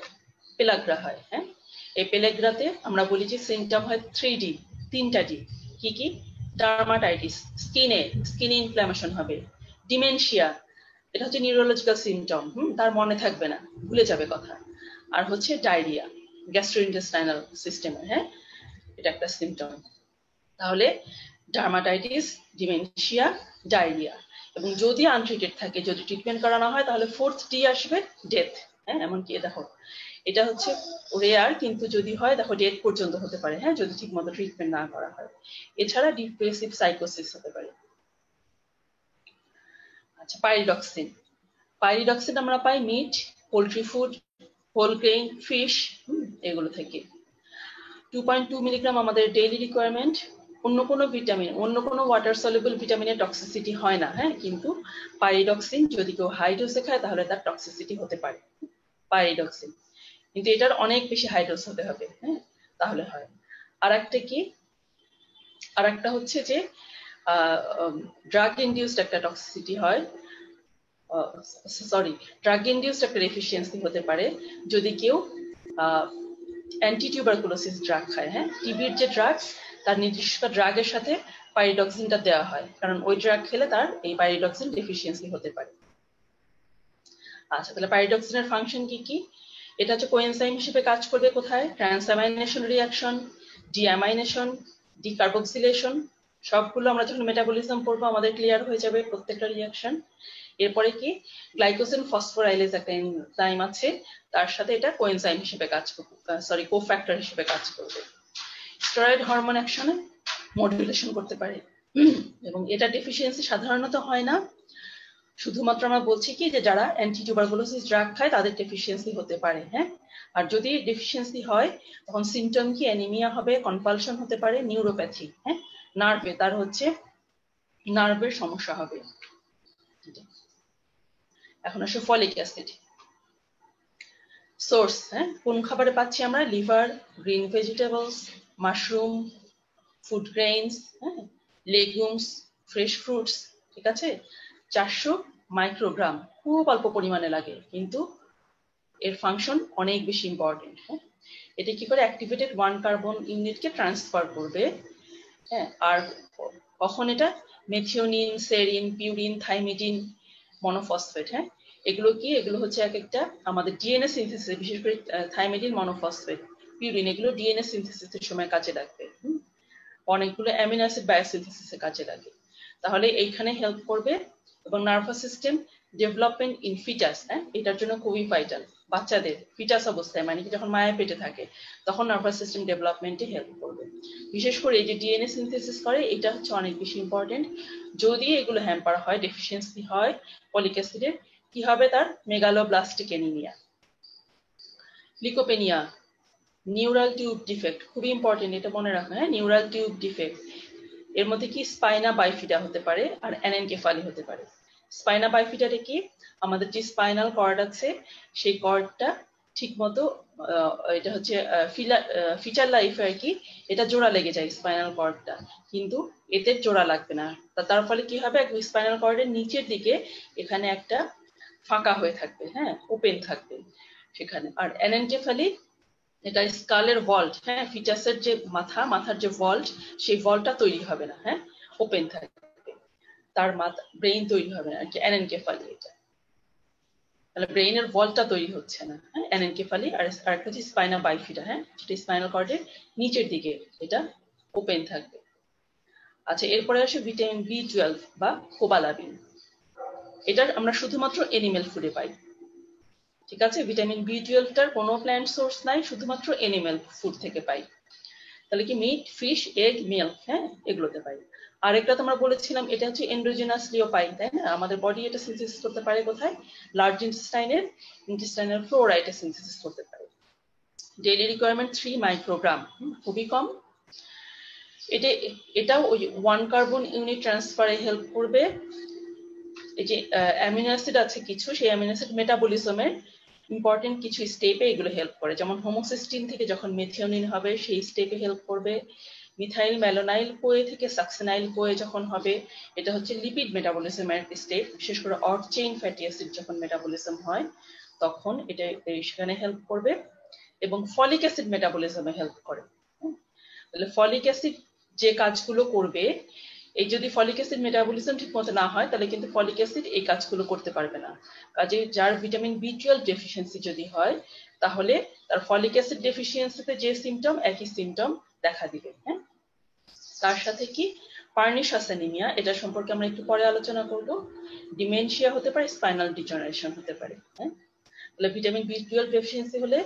পেলাগ্রা হয়, হ্যাঁ। এই পেলাগ্রাতে আমরা বলি যে সিমটম হয় 3D, 3টা ডি। কি কি? ডার্মাটাইটিস, স্কিনে ইনফ্ল্যামেশন হবে, ডিমেনশিয়া, এটা হচ্ছে নিউরোলজিক্যাল সিমটম, তার মনে থাকবে না, ভুলে যাবে কথা। আর হচ্ছে ডায়রিয়া, গ্যাস্ট্রোইন্টেস্টাইনাল সিস্টেমের, হ্যাঁ, এটা একটা সিমটম। তাহলে ডার্মাটাইটিস, ডিমেনশিয়া, ডায়রিয়া। এবং যদি আনট্রিটেড থাকে, যদি ট্রিটমেন্ট করা না হয় তাহলে 4th ডি আসবে, ডেথ, হ্যাঁ। এমনকি দেখো এটা হচ্ছে রেয়ার, কিন্তু যদি হয় দেখো ডেথ পর্যন্ত হতে পারে, হ্যাঁ, যদি ঠিক মতো ট্রিটমেন্ট না করা হয়। এছাড়া ডিপ্রেসিভ সাইকোসিস হতে পারে। আচ্ছা, পাইরিডক্সিন আমরা পাই meat, poultry food, whole grain, fish, এগুলো থেকে। 2.2 মিলিগ্রাম আমাদের ডেইলি রিকোয়ারমেন্ট। অন্য কোনো ওয়াটার সলিউবল ভিটামিনের টক্সিসিটি হয় না, হ্যাঁ, কিন্তু পাইরিডক্সিন যদি কেউ হাই ডোজে খায় তাহলে তার টক্সিসিটি হতে পারে পাইরিডক্সিন, কিন্তু এটার অনেক বেশি হাই ডোজ হতে হবে, হ্যাঁ, তাহলে হয়। আর একটা হচ্ছে যে ড্রাগ ইনডিউসড একটা টক্সিসিটি হয়, ড্রাগ ইনডিউসড একটা ডেফিসিয়েন্সি হতে পারে যদি কেউ অ্যান্টিটিউবারকুলোসিস ড্রাগ খায়, হ্যাঁ, টিবির যে ড্রাগ তার নির্দিষ্ট ড্রাগের সাথে পাইরিডক্সিনটা দেওয়া হয়, কারণ ওই ড্রাগ খেলে তার এই পাইরিডক্সিন ডেফিসিয়েন্সি হতে পারে। আচ্ছা, তাহলে পাইরিডক্সিনের ফাংশন কি কি? এটা হচ্ছে কোএনজাইম হিসেবে কাজ করবে কোথায়? ট্রান্সঅ্যামাইনেশন রিঅ্যাকশন, ডিঅ্যামাইনেশন, ডিকার্বক্সিলেশন, সবগুলো আমরা যখন মেটাবলিজম পড়বো আমাদের ক্লিয়ার হয়ে যাবে প্রত্যেকটা রিঅ্যাকশন। এরপরে কি গ্লাইকোজেন ফসফোরাইলেজ একটা এনজাইম আছে, তার সাথে এটা কোএনজাইম হিসেবে কাজ করবে, কোফ্যাক্টর হিসেবে কাজ করবে। স্টেরয়েড হরমোন অ্যাকশনে মডুলেশন করতে পারে এবং এটা ডেফিসিয়েন্সি সাধারণত হয় না, শুধুমাত্র আমরা বলছি কি যে যারা অ্যান্টিটিউবারকুলোসিস ড্রাগ খায় তাদের ডেফিসিয়েন্সি হতে পারে, হ্যাঁ। আর যদি ডেফিসিয়েন্সি হয় তখন সিমটম কি অ্যানিমিয়া হবে, কনপালশন হতে পারে, নিউরোপ্যাথি, হ্যাঁ, নার্ভে তার হচ্ছে নার্ভের সমস্যা হবে। এখন আসে ফলিক অ্যাসিড সোর্স, হ্যাঁ, কোন খাবারে পাচ্ছি আমরা? Liver, green vegetables, mushroom, food grains, হ্যাঁ, লেগুমস, ফ্রেশ ফ্রুটস, ঠিক আছে। 400 মাইক্রোগ্রাম, খুব অল্প পরিমাণে লাগে, কিন্তু এর ফাংশন অনেক বেশি ইম্পর্টেন্ট, হ্যাঁ। এটা কি করে? অ্যাক্টিভেটেড 1 কার্বন ইউনিটকে ট্রান্সফার করবে, হ্যাঁ। আর কখন এটা? Methionine, serene, purine, thymidine, monophosphate, হ্যাঁ। এগুলো কি? এগুলো হচ্ছে এক একটা আমাদের ডিএনএ সিনথেসিস, বিশেষ করে থাইমিডিন, মনোফসফেট, পিউরিন, এগুলো ডিএনএ সিনথেসিসের সময় কাজে লাগবে, অনেকগুলো অ্যামিনো অ্যাসিড বায়োসিনথেসিসে কাজে লাগে, তাহলে এইখানে হেল্প করবে। এবং nervous system development in foetus, হ্যাঁ, এটার জন্য খুবই ভাইটাল। বাচ্চাদের ফিটাস অবস্থায়, মানে কি যখন মায়ের পেটে থাকে তখন নার্ভাস সিস্টেম ডেভেলপমেন্টে হেল্প করবে। বিশেষ করে এই যে ডিএনএ সিনথেসিস করে, এটা হচ্ছে অনেক বেশি ইম্পর্টেন্ট। যদি এগুলো হ্যাম্পার হয়, ডেফিসিয়েন্সি হয় ফলিক অ্যাসিডের, কি হবে? তার megaloblastic anaemia, leukopenia, neural tube defect, খুবই ইম্পর্টেন্ট, এটা মনে রাখো, হ্যাঁ, নিউরাল টিউব ডিফেক্ট। এর মধ্যে কি স্পাইনা বাইফিডা হতে পারে আর অ্যানেনকেফালি হতে পারে। স্পাইনা বাইফিডারে কি? আমাদের যে স্পাইনাল কর্ড আছে সেই কর্ডটা ঠিক মতো, এটা হচ্ছে ফিচার লাইফে আর কি, এটা জোড়া লেগে যায় স্পাইনাল কর্ডটা, কিন্তু এতে জোড়া লাগবে না। তার ফলে কি হবে? স্পাইনাল কর্ডের নিচের দিকে এখানে একটা ফাঁকা হয়ে থাকবে, হ্যাঁ, ওপেন থাকবে সেখানে। আর অ্যানেনকেফালি এটা স্কালের ভল্ট, হ্যাঁ, ফিটাসের যে মাথার যে ভল্ট, সেই ভল্টটা তৈরি হবে না, হ্যাঁ, ওপেন থাকবে, তার মাথা ব্রেইন তৈরি হবে না আর কি, অ্যানেনকেফালি এটা। তাহলে ব্রেইনের ভল্টটা তৈরি হচ্ছে না, হ্যাঁ, অ্যানেনকেফালি। আর একটা হচ্ছে স্পাইনা বাইফিডা, হ্যাঁ, সেটা স্পাইনাল কর্ডের নিচের দিকে এটা ওপেন থাকবে। আচ্ছা, এরপরে আসে ভিটামিন B12 বা কোবালামিন। এটা আমরা শুধুমাত্র এনিমেল ফুডে পাই, ঠিক আছে। ভিটামিন B12টার কোনো প্ল্যান্ট সোর্স নাই, শুধুমাত্র এনিমেল ফুড থেকে পাই। তাহলে কি মিট, ফিশ, এগ, মিল্ক, হ্যাঁ, এগুলোতে পাই। আর একটা তোমরা বলেছিলাম এটা হচ্ছে এন্ডোজেনাসলিও পাই, তাই না? আমাদের বডি এটা সিনথেসিস করতে পারে কোথায়? লার্জ ইন্টেস্টাইনাল ফ্লোরা এটা সিনথেসিস করতে পারে। ডেইলি রিকোয়ারমেন্ট 3 মাইক্রোগ্রাম, খুবই কম। এটাও ওই 1 কার্বন ইউনিট ট্রান্সফারে হেল্প করবে। এই যে অ্যামিনো অ্যাসিড আছে কিছু, সেই অ্যামিনো অ্যাসিড মেটাবলিজমের ইম্পর্টেন্ট কিছু স্টেপে এগুলো হেল্প করে, যেমন হোমোসিস্টিন থেকে যখন মেথিওনিন হবে সেই স্টেপে হেল্প করবে। মিথাইল ম্যালোনাইল কোয়ে থেকে সাকসিনাইল কোয়ে যখন হবে, এটা হচ্ছে লিপিড মেটাবলিজমের স্টেপ, বিশেষ করে অড চেইন ফ্যাটি অ্যাসিড যখন মেটাবলিজম হয় তখন এটা সেখানে হেল্প করবে। এবং ফলিক অ্যাসিড মেটাবলিজমে হেল্প করে। তাহলে ফলিক অ্যাসিড যে কাজগুলো করবে, এই যদি ফলিক অ্যাসিড মেটাবলিজম ঠিক মতো না হয় তাহলে কিন্তু ফলিক অ্যাসিড এই কাজগুলো করতে পারবে না। কাজে যার ভিটামিন B12 ডেফিসিয়েন্সি যদি হয় তাহলে তার ফলিক অ্যাসিড ডেফিসিয়েন্সিতে যে সিমটম, একই সিমটম দেখা দিবে, হ্যাঁ। তার সাথে কি পার্নিশাস অ্যানিমিয়া, এটা সম্পর্কে আমরা একটু পরে আলোচনা করব। ডিমেনশিয়া হতে পারে, স্পাইনাল ডিজেনারেশন হতে পারে, হ্যাঁ। তাহলে ভিটামিন B12 ডেফিসিয়েন্সি হলে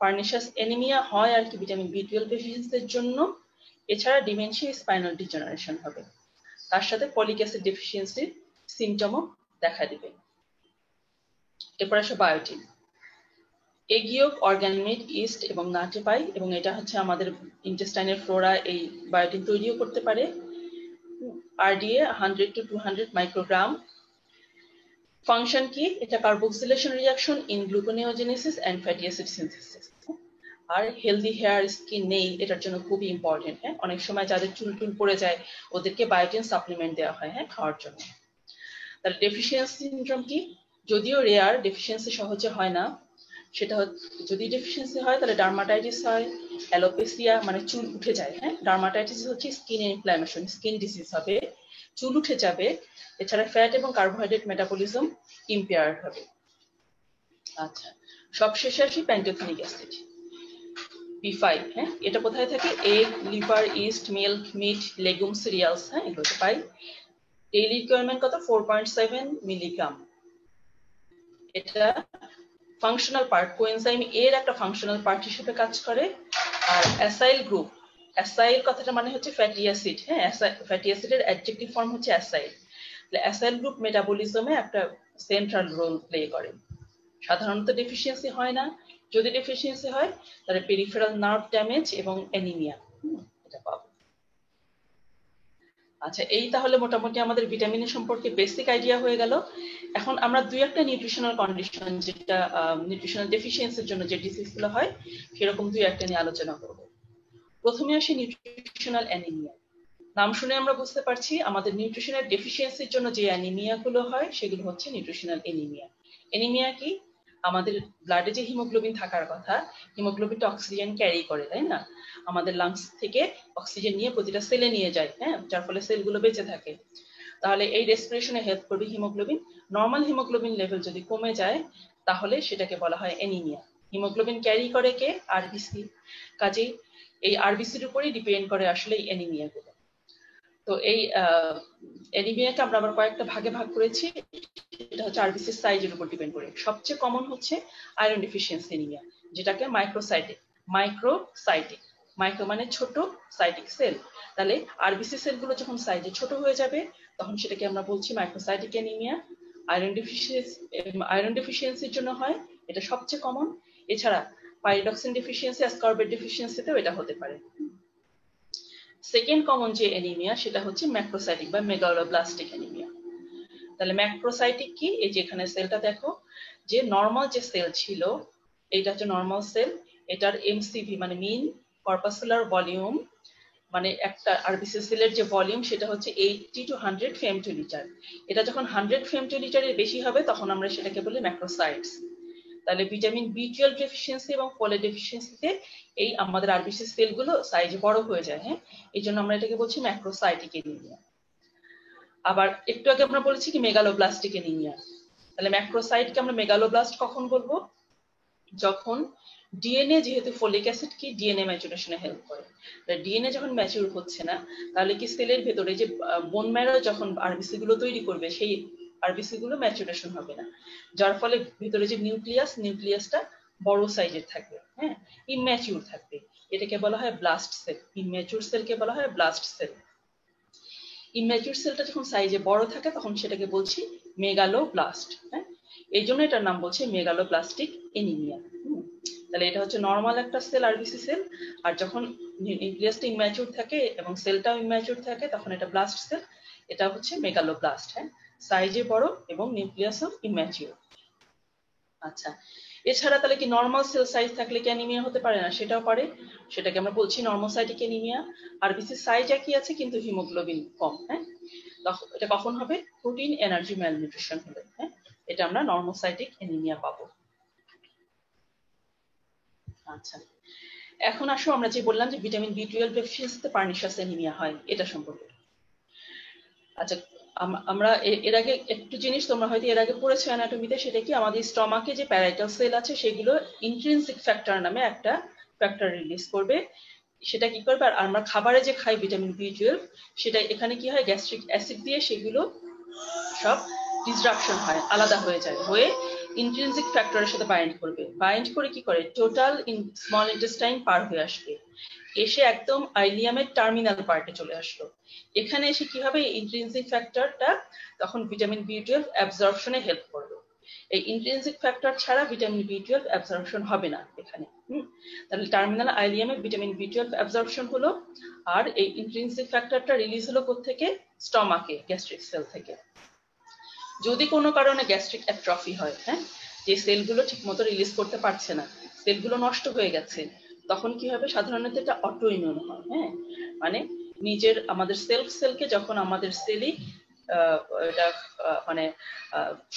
পার্নিশাস অ্যানিমিয়া হয় আর কি ভিটামিন B12 ডেফিসিয়েন্সির জন্য। এছাড়া ডিমেনশিয়া, স্পাইনাল ডিজেনারেশন হবে, তার সাথে ফলিক অ্যাসিড ডেফিসিয়েন্সির সিমটমও দেখা দিবে। এরপর আসে বায়োটিন। এগ ইয়ক, অর্গান মিট, ইস্ট এবং নাটে পাই, এবং এটা হচ্ছে আমাদের ইন্টেস্টাইনের ফ্লোরা এই বায়োটিন তৈরিও করতে পারে। RDA 100 to 200 microgram. ফাংশন কি? এটা carboxylation reaction in gluconeogenesis and fatty acid synthesis. আর হেলদি হেয়ার স্কিন নেই, এটার জন্য খুবই ইম্পর্টেন্ট। হ্যাঁ, অনেক সময় যাদের চুল টুল পড়ে যায় ওদেরকে বায়োটিন সাপ্লিমেন্ট দেওয়া হয় হ্যাঁ খাওয়ার জন্য। তাহলে ডেফিসিয়েন্সি সিনড্রোম কি? যদিও রেয়ার, ডেফিসিয়েন্সি সহজে হয় না। সেটা যদি ডেফিসিয়েন্সি হয় তাহলে ডার্মাটাইটিস হয়, অ্যালোপেসিয়া মানে চুল উঠে যায়। হ্যাঁ, ডার্মাটাইটিস হচ্ছে স্কিন ইনফ্ল্যামেশন, স্কিন ডিজিজ হবে, চুল উঠে যাবে। এছাড়া ফ্যাট এবং কার্বোহাইড্রেট মেটাবলিজম ইম্পেয়ার্ড হবে। আচ্ছা, সবশেষে আসি প্যান্টোথেনিক অ্যাসিড B5। হ্যাঁ, এটা কোথায় থাকে? Egg, liver, yeast, milk, meat, legume, cereals. হ্যাঁ, এগুলোতে পাই। ডেইলি রিকোয়ারমেন্ট কত? 4.7 মিলিগ্রাম। এটা ফাংশনাল পার্ট, কোএনজাইম এর একটা ফাংশনাল পার্ট হিসেবে কাজ করে। আর অ্যাসাইল গ্রুপ, অ্যাসাইল কথাটা মানে হচ্ছে ফ্যাটি অ্যাসিড। হ্যাঁ, ফ্যাটি অ্যাসিডের অ্যাডজেক্টিভ ফর্ম হচ্ছে অ্যাসাইল। অ্যাসাইল গ্রুপ মেটাবলিজমে একটা সেন্ট্রাল রোল প্লে করে। সাধারণত ডেফিসিয়েন্সি হয় না। যদি ডেফিসিয়েন্সি হয় তাহলে পেরিফেরাল নার্ভ ড্যামেজ এবং অ্যানিমিয়া এটা পাবো। আচ্ছা, এই তাহলে মোটামুটি আমাদের ভিটামিনের সম্পর্কে বেসিক আইডিয়া হয়ে গেল। এখন আমরা দুই একটা নিউট্রিশনাল কন্ডিশন, যেটা নিউট্রিশনাল ডেফিসিয়েন্সির জন্য যে ডিজিজগুলো হয় সেরকম দুই একটা নিয়ে আলোচনা করব। প্রথমে আসি নিউট্রিশনাল অ্যানিমিয়া। নাম শুনে আমরা বুঝতে পারছি আমাদের নিউট্রিশনাল ডেফিসিয়েন্সির জন্য যে অ্যানিমিয়া গুলো হয় সেগুলো হচ্ছে নিউট্রিশনাল অ্যানিমিয়া। অ্যানিমিয়া কি? আমাদের ব্লাডে যে হিমোগ্লোবিন থাকার কথা, হিমোগ্লোবিনটা অক্সিজেন ক্যারি করে, তাই না? আমাদের লাংস থেকে অক্সিজেন নিয়ে প্রতিটা সেলে নিয়ে যায়, হ্যাঁ, যার ফলে সেলগুলো বেঁচে থাকে। তাহলে এই রেসপিরেশনে হেল্প করবে হিমোগ্লোবিন। নর্মাল হিমোগ্লোবিন লেভেল যদি কমে যায় তাহলে সেটাকে বলা হয় অ্যানিমিয়া। হিমোগ্লোবিন ক্যারি করে কে? আরবিসি। কাজেই এই আরবিসির উপরেই ডিপেন্ড করে আসলে এই অ্যানিমিয়া গুলো। তো এই অ্যানিমিয়াকে আমরা আবার কয়েকটা ভাগে ভাগ করেছি। এটা হচ্ছে আরবিসি সাইজের উপর ডিপেন্ড করে। সবচেয়ে কমন হচ্ছে আয়রন ডেফিসিয়েন্সি অ্যানিমিয়া, যেটাকে মাইক্রোসাইটিক। মাইক্রোসাইটিক, মাইক্রো মানে ছোট, সাইটিক সেল। তাহলে আরবিসি সেলগুলো যখন সাইজে ছোট হয়ে যাবে তখন সেটাকে আমরা বলছি মাইক্রোসাইটিক অ্যানিমিয়া। আয়রন ডেফিসিয়েন্সির জন্য হয়, এটা সবচেয়ে কমন। এছাড়া পাইরিডক্সিন ডেফিসিয়েন্সি, অ্যাসকর্বেট ডেফিসিয়েন্সিতেও এটা হতে পারে। সেকেন্ড কমন যে অ্যানিমিয়া সেটা হচ্ছে ম্যাক্রোসাইটিক বা মেগালোব্লাস্টিক অ্যানিমিয়া। তাহলে ম্যাক্রোসাইটিক কি? এই যে এখানে সেলটা দেখো, যে নর্মাল যে সেল ছিল এইটা হচ্ছে নর্মাল সেল, এটার এমসিভি মানে মিন কর্পাসুলার ভলিউম, মানে একটা আরবিসি সেলের যে ভলিউম সেটা হচ্ছে 80 to 100 ফেমটোলিটার। এটা যখন 100 ফেমটোলিটারের বেশি হবে তখন আমরা সেটাকে বলি ম্যাক্রোসাইটস। তাহলে ভিটামিন B12 ডেফিসিয়েন্সি এবং ফোলেট ডেফিসিয়েন্সিতে এই আমাদের আরবিসি সেলগুলো সাইজে বড় হয়ে যায়। হ্যাঁ, এই জন্য আমরা এটাকে বলছি ম্যাক্রোসাইটিক অ্যানিমিয়া। আবার একটু আগে আমরা বলেছি কি মেগালোব্লাস্টিক অ্যানিমিয়া। তাহলে ম্যাক্রোসাইটকে আমরা মেগালোব্লাস্ট কখন বলবো? যখন ডিএনএ, যেহেতু ফোলিক অ্যাসিড কি ডিএনএ ম্যাচুরেশনে হেল্প করে, ডিএনএ যখন ম্যাচিউর হচ্ছে না তাহলে কি সেলের ভেতরে যে বোন ম্যারো যখন আরবিসি গুলো তৈরি করবে সেই আরবিসি গুলো ম্যাচুরেশন হবে না, যার ফলে ভেতরে যে নিউক্লিয়াসটা বড় সাইজের থাকবে, হ্যাঁ, ইম্যাচিউর থাকবে। এটাকে বলা হয় ব্লাস্ট সেল। ইম্যাচিউর সেলকে বলা হয় ব্লাস্ট সেল। ইম্যাচিউর সেলটা যখন সাইজে বড় থাকে তখন সেটাকে বলছি মেগালোব্লাস্ট। হ্যাঁ, এই জন্য এটার নাম বলছে মেগালোব্লাস্টিক অ্যানিমিয়া। তাহলে এটা হচ্ছে নর্মাল একটা সেল, আরবিসি সেল। আর যখন নিউক্লিয়াসটা ইম্যাচিউর থাকে এবং সেলটাও ইম্যাচিউর থাকে তখন এটা ব্লাস্ট সেল। এটা হচ্ছে মেগালোব্লাস্ট। হ্যাঁ, সাইজে বড় এবং নিউক্লিয়াসও ইম্যাচিউর। আচ্ছা, এছাড়া তাহলে কি নর্মাল সেল সাইজ থাকলে কি অ্যানিমিয়া হতে পারে না? সেটাও পারে। সেটাকে আমরা বলছি নর্মোসাইটিক অ্যানিমিয়া। আরবিসি সাইজ একই আছে কিন্তু হিমোগ্লোবিন কম। হ্যাঁ, এটা কখন হবে? প্রোটিন এনার্জি ম্যালনিউট্রিশন হলে। হ্যাঁ, এটা আমরা নর্মোসাইটিক অ্যানিমিয়া পাবো। আচ্ছা, এখন আসো আমরা যে বললাম যে ভিটামিন B12 ডেফিসিয়েন্সিতে পার্নিশাস অ্যানিমিয়া হয় এটা সম্পর্কে। আচ্ছা, আমরা এর আগে একটু জিনিস তোমরা হয়তো এর আগে পড়েছো অ্যানাটমিতে, সেটা কি আমাদের স্টমাকে যে প্যারাইটাল সেল আছে সেগুলো ইন্ট্রিনসিক ফ্যাক্টর নামে একটা ফ্যাক্টর রিলিজ করবে। সেটা কি করবে? আর আমরা খাবারে যে খাই ভিটামিন B12 সেটা এখানে কি হয়, গ্যাস্ট্রিক অ্যাসিড দিয়ে সেগুলো সব ডিসরাপশন হয়, আলাদা হয়ে যায়, হয়ে ইন্ট্রিনসিক ফ্যাক্টরের সাথে বাইন্ড করবে। বাইন্ড করে কি করে? টোটাল স্মল ইন্টেস্টাইন পার হয়ে আসবে, এসে একদম আইলিয়ামের টার্মিনাল পার্টে চলে আসলো। এখানে এসে কি হবে? ইন্ট্রিনসিক ফ্যাক্টরটা তখন ভিটামিন B12 অ্যাবজর্পশনে হেল্প করবে। এই ইন্ট্রিনসিক ফ্যাক্টর ছাড়া ভিটামিন বি12 অ্যাবজর্পশন হবে না এখানে। তাহলে টার্মিনাল আইলিয়ামে ভিটামিন বি12 অ্যাবজর্পশন হলো, আর এই ইন্ট্রিনসিক ফ্যাক্টরটা রিলিজ হলো কোত্থেকে? স্টমাকে, গ্যাস্ট্রিক সেল থেকে। যদি কোনো কারণে গ্যাস্ট্রিক অ্যাট্রফি হয়, হ্যাঁ, যে সেলগুলো ঠিকমতো রিলিজ করতে পারছে না, সেলগুলো নষ্ট হয়ে গেছে, তখন কি হবে? সাধারণত এটা অটো ইমিউন হয়। হ্যাঁ, মানে নিজের আমাদের সেলকে যখন আমাদের সেলই এটা মানে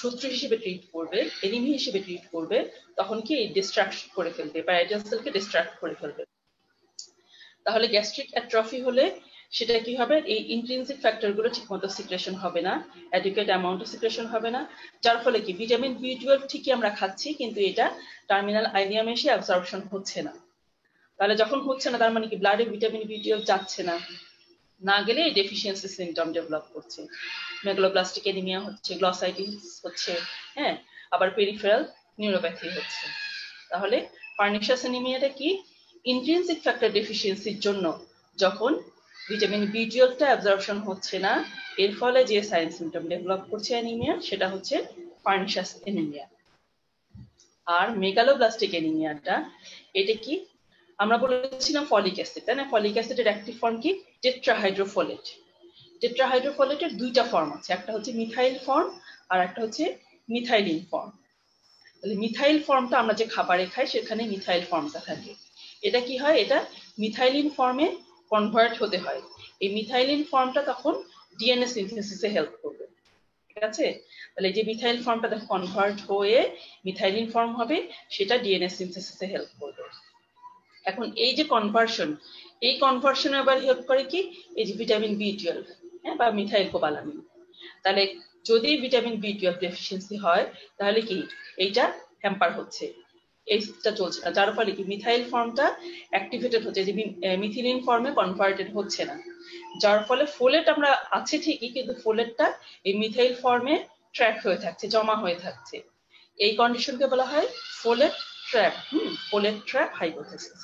শত্রু হিসেবে ট্রিট করবে, এনিমি হিসেবে ট্রিট করবে, তখন কি ডিস্ট্রাক্ট করে ফেলবে, প্যারাইটাল সেলকে ডিস্ট্রাক্ট করে ফেলবে। তাহলে গ্যাস্ট্রিক অ্যাট্রফি হলে সেটা কি হবে? এই ইন্ট্রিনসিক ফ্যাক্টর গুলো ঠিকমতো সিক্রেশন হবে না, অ্যাডিকুয়েট অ্যামাউন্টে সিক্রেশন হবে না, যার ফলে কি ভিটামিন বি12 ঠিকই আমরা খাচ্ছি, কিন্তু এটা টার্মিনাল আইলিয়ামে এসে অ্যাবজর্পশন হচ্ছে না। তাহলে যখন হচ্ছে না, তার মানে কি ব্লাডে ভিটামিন বি12 যাচ্ছে না, না গেলে এই ডেফিসিয়েন্সি সিমটম ডেভেলপ করছে, মেগালোব্লাস্টিক এনিমিয়া হচ্ছে, গ্লসাইটিস হচ্ছে, হ্যাঁ, আবার পেরিফেরাল নিউরোপ্যাথি হচ্ছে। তাহলে পার্নিশাস এনিমিয়াটা কি? ইন্ট্রিনসিক ফ্যাক্টর ডেফিসিয়েন্সির জন্য যখন ভিটামিন বি12টা অ্যাবজর্পশন হচ্ছে না, এর ফলে যে সাইন সিমটম ডেভেলপ করছে অ্যানিমিয়া, সেটা হচ্ছে পার্নিশাস এনিমিয়া। আর মেগালোব্লাস্টিক এনিমিয়াটা, এটা কি? আমরা বলেছিলাম ফলিক অ্যাসিড, তাই না? ফলিক অ্যাসিডের অ্যাক্টিভ ফর্ম কি? টেট্রাহাইড্রোফোলেট। টেট্রাহাইড্রোফোলেটের দুইটা ফর্ম আছে, একটা হচ্ছে মিথাইল ফর্ম আর একটা হচ্ছে মিথাইলিন ফর্ম। তাহলে মিথাইল ফর্মটা আমরা যে খাবারে খাই সেখানে মিথাইল ফর্মটা থাকে। এটা কি হয়? এটা মিথাইলিন ফর্মে কনভার্ট হতে হয়। এই মিথাইলিন ফর্মটা তখন ডিএনএ সিনথেসিসে হেল্প করবে, ঠিক আছে? তাহলে যে মিথাইল ফর্মটা দেখো কনভার্ট হয়ে মিথাইলিন ফর্ম হবে, সেটা ডিএনএ সিনথেসিসে হেল্প করবে। এখন এই যে কনভার্সন, এই কনভার্সনে আবার হেল্প করে কি? এই যে ভিটামিন বি12, হ্যাঁ, বা মিথাইল কোবালামিন। তাহলে যদি ভিটামিন বি12 ডেফিসিয়েন্সি হয়, তাহলে কি এইটা হ্যাম্পার হচ্ছে, এইটা চলছে না, যার ফলে কি মিথাইল ফর্মটা অ্যাক্টিভেটেড হচ্ছে, যে মিথিলিন ফর্মে কনভার্টেড হচ্ছে না, যার ফলে ফোলেট আমরা আছে ঠিকই, কিন্তু ফোলেটটা এই মিথাইল ফর্মে ট্র্যাপ হয়ে থাকছে, জমা হয়ে থাকছে। এই কন্ডিশনকে বলা হয় folate trap, folate trap hypothesis.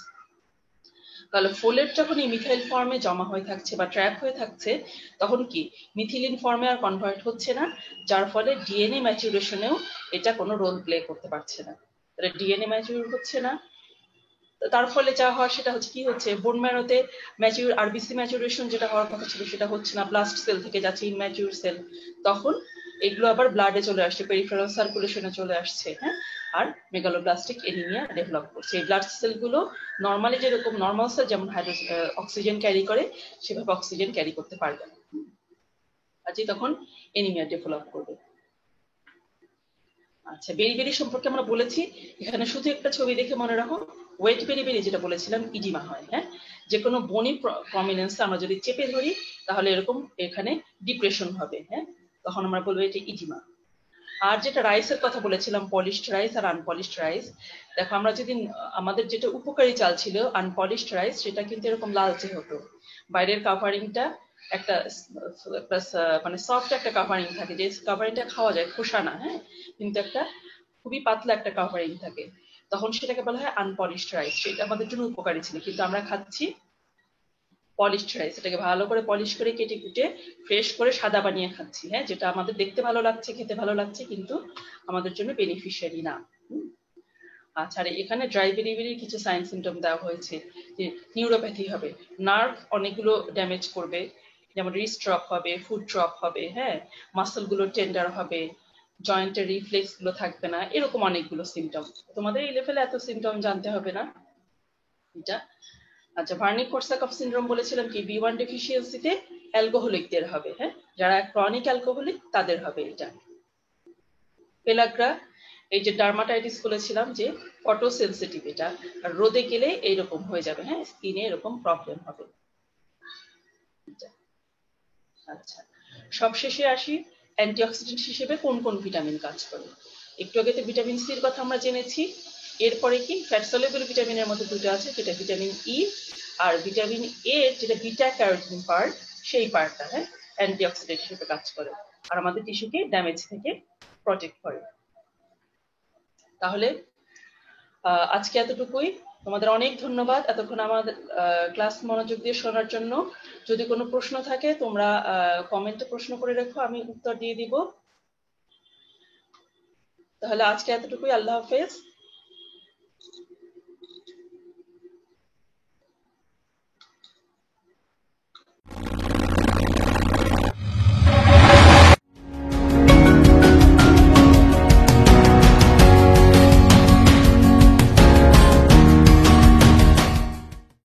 তাহলে ফোলেট যখন এই মিথাইল ফর্মে জমা হয়ে থাকছে বা ট্র্যাপ হয়ে থাকছে, তখন কি মিথিলিন ফর্মে আর কনভার্ট হচ্ছে না, যার ফলে ডিএনএ ম্যাচুরেশনেও এটা কোনো রোল প্লে করতে পারছে না। তাহলে ডিএনএ ম্যাচুর হচ্ছে না, তার ফলে যা হয় সেটা হচ্ছে কি হচ্ছে, বোন ম্যারোতে ম্যাচিউর আরবিসি ম্যাচুরেশন যেটা হওয়ার কথা ছিল সেটা হচ্ছে না, ব্লাস্ট সেল থেকে যাচ্ছে ইনম্যাচিউর সেল, তখন এগুলো আবার ব্লাডে চলে আসছে, পেরিফেরাল সার্কুলেশনে চলে আসছে, হ্যাঁ, আর মেগালোব্লাস্টিক এনিমিয়া ডেভেলপ করছে। এই ব্লাড সেলগুলো নর্মালি যেরকম নর্মাল সেল যেমন অক্সিজেন ক্যারি করে, সেভাবে অক্সিজেন ক্যারি করতে পারবে না, আজকে তখন এনিমিয়া ডেভেলপ করবে। আচ্ছা, বেরিবেরি সম্পর্কে আমরা বলেছি, এখানে শুধু একটা ছবি দেখে মনে রাখো, ওয়েট বেরিবেরি যেটা বলেছিলাম ইডিমা হয়, হ্যাঁ, যে কোনো বনি প্রমিনেন্স আমরা যদি চেপে ধরি তাহলে এরকম এখানে ডিপ্রেশন হবে, হ্যাঁ, তখন আমরা বলবো এটা ইডিমা। আর যেটা রাইসের কথা বলেছিলাম, পলিশড রাইস আর আনপলিশড রাইস, দেখো আমরা যদি আমাদের যেটা উপকারী চাল ছিল আনপলিশড রাইস, সেটা কিন্তু এরকম লালচে হতো, বাইরের কাভারিংটা একটা মানে সফট একটা কাভারিং থাকে, যে কাভারিংটা খাওয়া যায়, খোসা না, হ্যাঁ, কিন্তু একটা খুবই পাতলা একটা কাভারিং থাকে, তখন সেটাকে বলা হয় আনপলিশড রাইস। সেটা আমাদের জন্য উপকারী ছিল, কিন্তু আমরা খাচ্ছি পলিশড রাইস, এটাকে ভালো করে পলিশ করে কেটে কুটে ফ্রেশ করে সাদা বানিয়ে খাচ্ছি, হ্যাঁ, যেটা আমাদের দেখতে ভালো লাগছে, খেতে ভালো লাগছে, কিন্তু আমাদের জন্য বেনিফিশিয়ারি না। আচ্ছা, আর এখানে ড্রাই বেরিবেরির কিছু সাইন সিমটম দেওয়া হয়েছে, যে নিউরোপ্যাথি হবে, নার্ভ অনেকগুলো ড্যামেজ করবে, যেমন রিস্ট ড্রপ হবে, ফুট ড্রপ হবে, হ্যাঁ, মাসল গুলো টেন্ডার হবে, জয়েন্টের রিফ্লেক্স গুলো থাকবে না, এরকম অনেকগুলো সিমটম। তোমাদের এই লেভেলে এত সিমটম জানতে হবে না এটা। আচ্ছা, ভার্নিক-কোরসাকফ সিনড্রোম বলেছিলাম কি বি1 ডেফিসিয়েন্সিতে অ্যালকোহলিকদের হবে, হ্যাঁ, যারা ক্রনিক অ্যালকোহলিক তাদের হবে এটা। পেলাগ্রা, এই যে ডার্মাটাইটিস বলেছিলাম যে ফটো সেনসিটিভ, এটা আর রোদে গেলে এইরকম হয়ে যাবে, হ্যাঁ, স্কিনে এরকম প্রবলেম হবে। আচ্ছা, সবশেষে আসি, অ্যান্টিঅক্সিডেন্ট হিসেবে কোন কোন ভিটামিন কাজ করে। একটু আগে তো ভিটামিন সির কথা আমরা জেনেছি, এরপরে কি ফ্যাট সলিউবল ভিটামিনের মধ্যে দুটো আছে, যেটা vitamin E R vitamin A, যেটা বিটা ক্যারোটিন পার্ট, সেই পার্টটা, হ্যাঁ, অ্যান্টিঅক্সিডেন্ট হিসেবে কাজ করে আর আমাদের টিস্যুকে ড্যামেজ থেকে প্রটেক্ট করে। তাহলে আজকে এতটুকুই, তোমাদের অনেক ধন্যবাদ এতক্ষণ আমাদের ক্লাস মনোযোগ দিয়ে শোনার জন্য। যদি কোনো প্রশ্ন থাকে তোমরা কমেন্টে প্রশ্ন করে রেখো, আমি উত্তর দিয়ে দিব। তাহলে আজকে এতটুকুই, আল্লাহ হাফেজ।